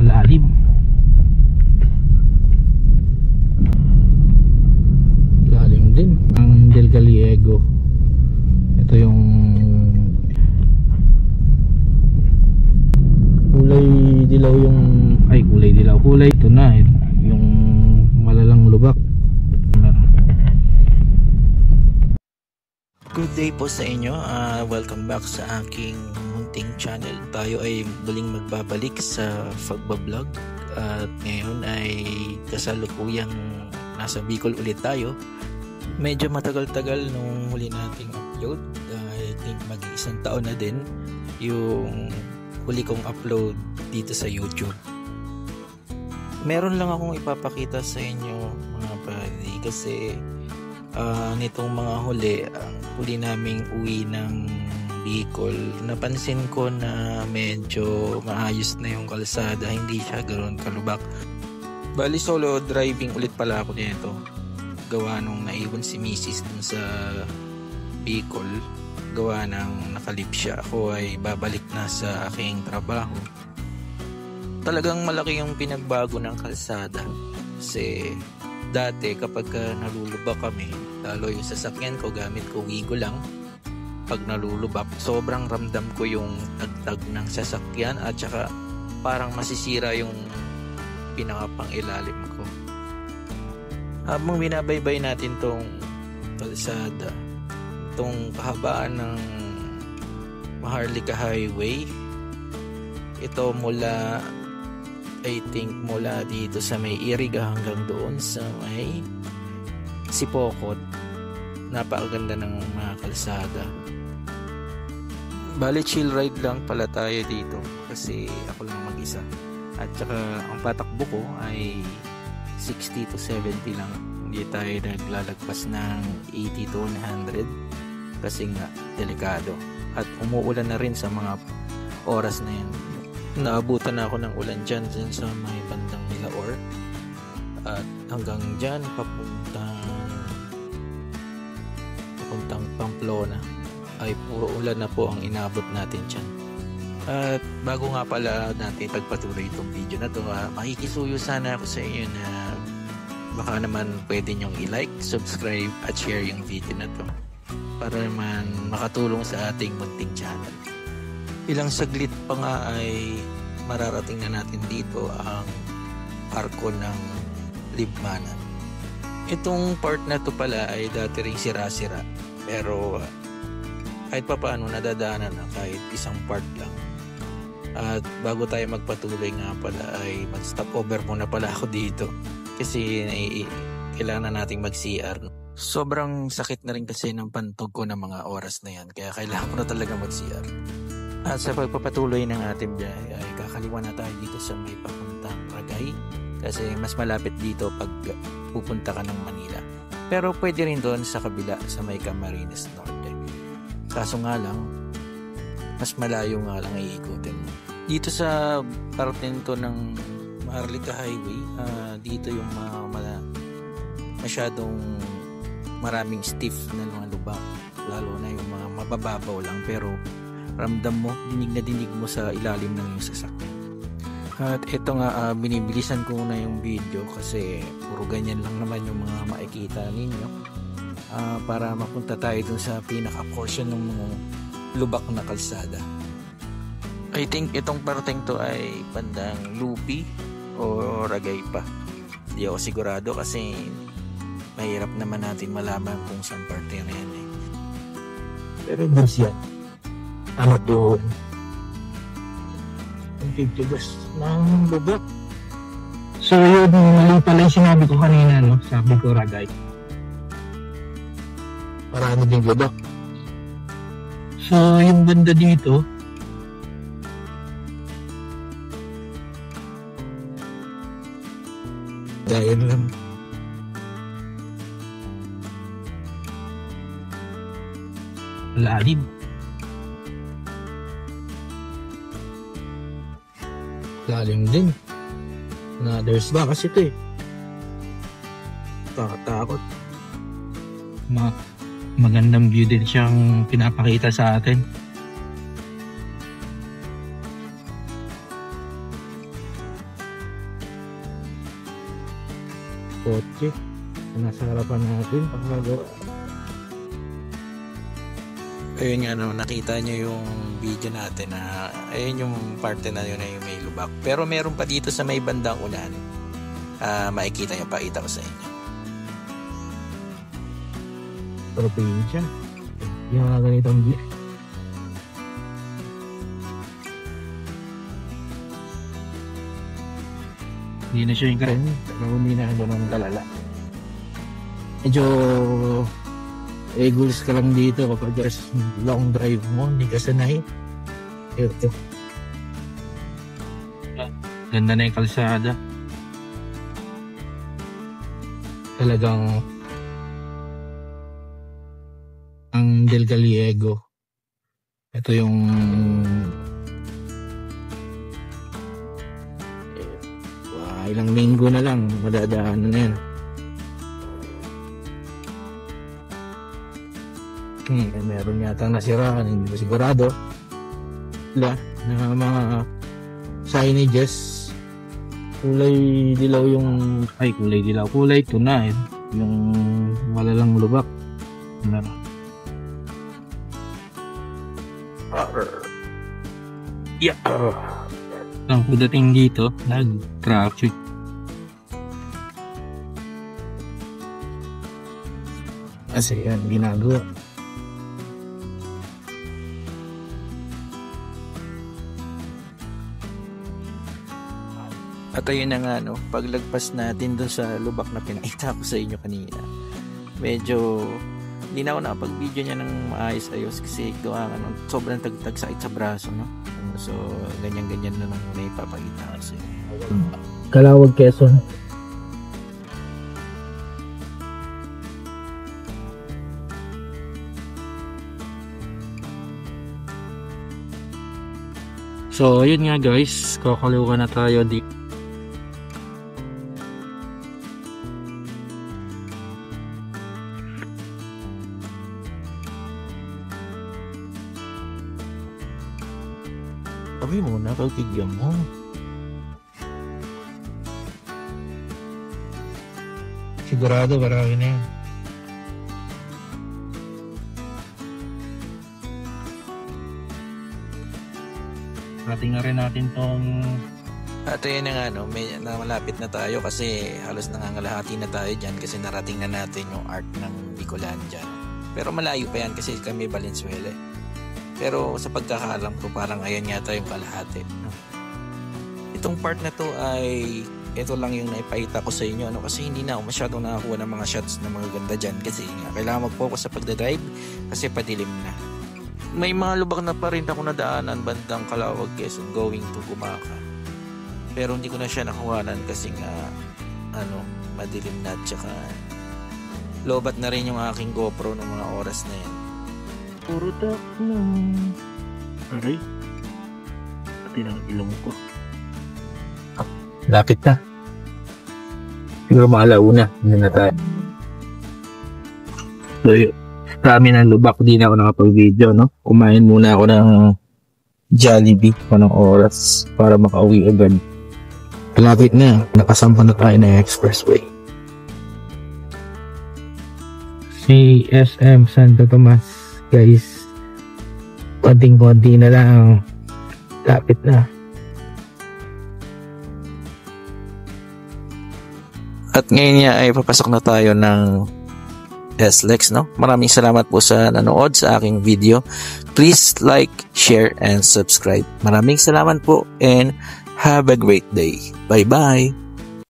Lalim. Lalim din ang Del Gallego. Ito yung kulay dilaw, kulay ito na yung malalang lubak. Good day po sa inyo. Welcome back sa aking munting channel. Tayo ay muling magbabalik sa pagbablog at ngayon ay kasalukuyang nasa Bicol ulit tayo. Medyo matagal-tagal nung huli nating upload. I think mag-isang taon na din yung huli kong upload dito sa YouTube. Meron lang akong ipapakita sa inyo mga buddy kasi nitong mga huli naming uwi ng Bicol, napansin ko na medyo maayos na yung kalsada, hindi siya ganoon kalubak. Bali solo driving ulit pala ako nito, gawa nung naiwan si Mrs. dun sa Bicol, gawa ng nakalip siya. Ako ay babalik na sa aking trabaho. Talagang malaki yung pinagbago ng kalsada kasi dati kapag nalulubak kami, lalo yung sasakyan ko, gamit ko Wigo lang. Pag nalulubak, sobrang ramdam ko yung tagtag ng sasakyan at saka parang masisira yung pinakapang ilalim ko. Habang binabaybay natin tong kalsada, itong kahabaan ng Maharlika Highway, ito mula dito sa may Iriga hanggang doon sa may Sipokot. Napakaganda ng mga kalsada. Bali chill ride lang pala tayo dito kasi ako lang mag-isa. At saka ang patakbo ko ay 60 to 70 lang. Hindi tayo naglalagpas ng 80 to 100 kasi nga delikado. At umuulan na rin sa mga oras na yan. Naabutan na ako ng ulan dyan sa may bandang Milaor. At hanggang dyan papuntang Pamplona ay puro ulan na po ang inabot natin dyan. At bago nga pala natin pagpatuloy itong video na to, makikisuyo sana ako sa inyo na baka naman pwede nyong i-like, subscribe at share yung video na to para naman makatulong sa ating munting channel. Ilang saglit pa nga ay mararating na natin dito ang arko ng Libmanan. Itong part na to pala ay dati ring sira-sira, pero kahit pa paano nadadaanan na kahit isang part lang. At bago tayo magpatuloy nga pala ay mag-stop over muna pala ako dito kasi kailangan na nating mag-CR. Sobrang sakit na rin kasi ng pantog ko ng mga oras na yan, kaya kailangan ko na talaga mag-CR. At sa pagpapatuloy ng ating biyahe ay kakaliwa na tayo dito sa may papuntang Ragay kasi mas malapit dito pag pupunta ka ng Manila. Pero pwede rin doon sa kabila sa may Camarines Norte. Kaso nga lang, mas malayo nga lang iikutin mo. Dito sa parte nito ng Maharlika Highway, dito yung masyadong maraming stiff na mga lubak. Lalo na yung mga mabababaw lang pero ramdam mo, dinig na dinig mo sa ilalim ng yung sasakyan. At ito nga, binibilisan ko na yung video kasi puro ganyan lang naman yung mga makikita ninyo. Para mapunta tayo dun sa pinaka-portion ng mga lubak na kalsada. I think itong parteng to ay bandang Lupi o Ragay pa. Hindi ako sigurado kasi mahirap naman natin malaman kung saan parte na yan eh. Pero bus yan. Tama doon. Ang titigas ng lubak. So yun, mali pala yung sinabi ko kanina, no? Sabi ko Ragay. Marami ding lubak. So yung banda dito, dahil lang lalim. Lalim din. There's ba kasi ito eh. Takot. Magandang view din siyang pinapakita sa atin. kotse na nasa harapan natin. Ayun nga, no, nakita nyo yung video natin na ayun yung parte na yun na yung may lubak. Pero meron pa dito sa may bandang ulan. Makikita nyo, pakita ko sa inyo. Probinsya. Yung mga ganitong view. Hindi na siya yung karen, pero hindi na gano'ng kalala. Medyo eagles ka lang dito kapag just long drive mo, hindi ka sanay. Ito. Ganda na yung kalsada. Talagang ang Del Gallego. Ito yung ilang linggo na lang madadaanan na yan. Meron yata nasiraan, hindi ko sigurado. Na mga signages, kulay dilaw yung kulay tuna eh. Yung malalang lubak. Yeah. Ang pagdating dito, nag-traffic. Kasi yan, ginagawa. At ayun na nga, no, paglagpas natin doon sa lubak na pinakita ko sa inyo kanina, medyo hindi na ako nakapag-video niya ng maayos-ayos kasi sobrang tagtag sakit sa braso, no? So, ganyan-ganyan na lang muna ipapakita kasi. Calauag, Quezon. So, yun nga guys, kakaliwa na tayo dito. Sabi mo na, pagkigyan mo. Sigurado, marami na yan. Rating na rin natin tong... At ayun na nga, no, malapit na tayo kasi halos nangangalahati na tayo dyan kasi narating na natin yung arc ng Bicolan dyan. Pero malayo pa yan kasi kami Valenzuela. Pero sa pagkakaalam ko parang ayan yata yung kalahati. Itong part na to ay ito lang yung naipakita ko sa inyo, ano, kasi hindi na ako masyadong nakakuha ng mga shots na mga ganda dyan kasi kailangan mag-focus sa pagdadrive kasi padilim na. May mga lubak na pa rin ako nadaanan bandang Calauag, Quezon going to Gumaca. Pero hindi ko na siya nakuhanan kasi nga madilim na at saka lobat na rin yung aking GoPro ng mga oras na yan. Puro takbo. Aray. Pati ng ilong ko. Lapit na. Siguro maalauna. Hindi na tayo. So yun. Kami ng lubak. Di na ako nakapag-video, no? Kumain muna ako ng Jollibee pa ng oras para makauwi agad. Lapit na. Nakasampa na tayo ng expressway. CSM Santo Tomas. Guys, konting-konti na lang, lapit na. At ngayon nga ay papasok na tayo ng SLEX, no? Maraming salamat po sa nanood sa aking video. Please like, share, and subscribe. Maraming salamat po and have a great day. Bye-bye!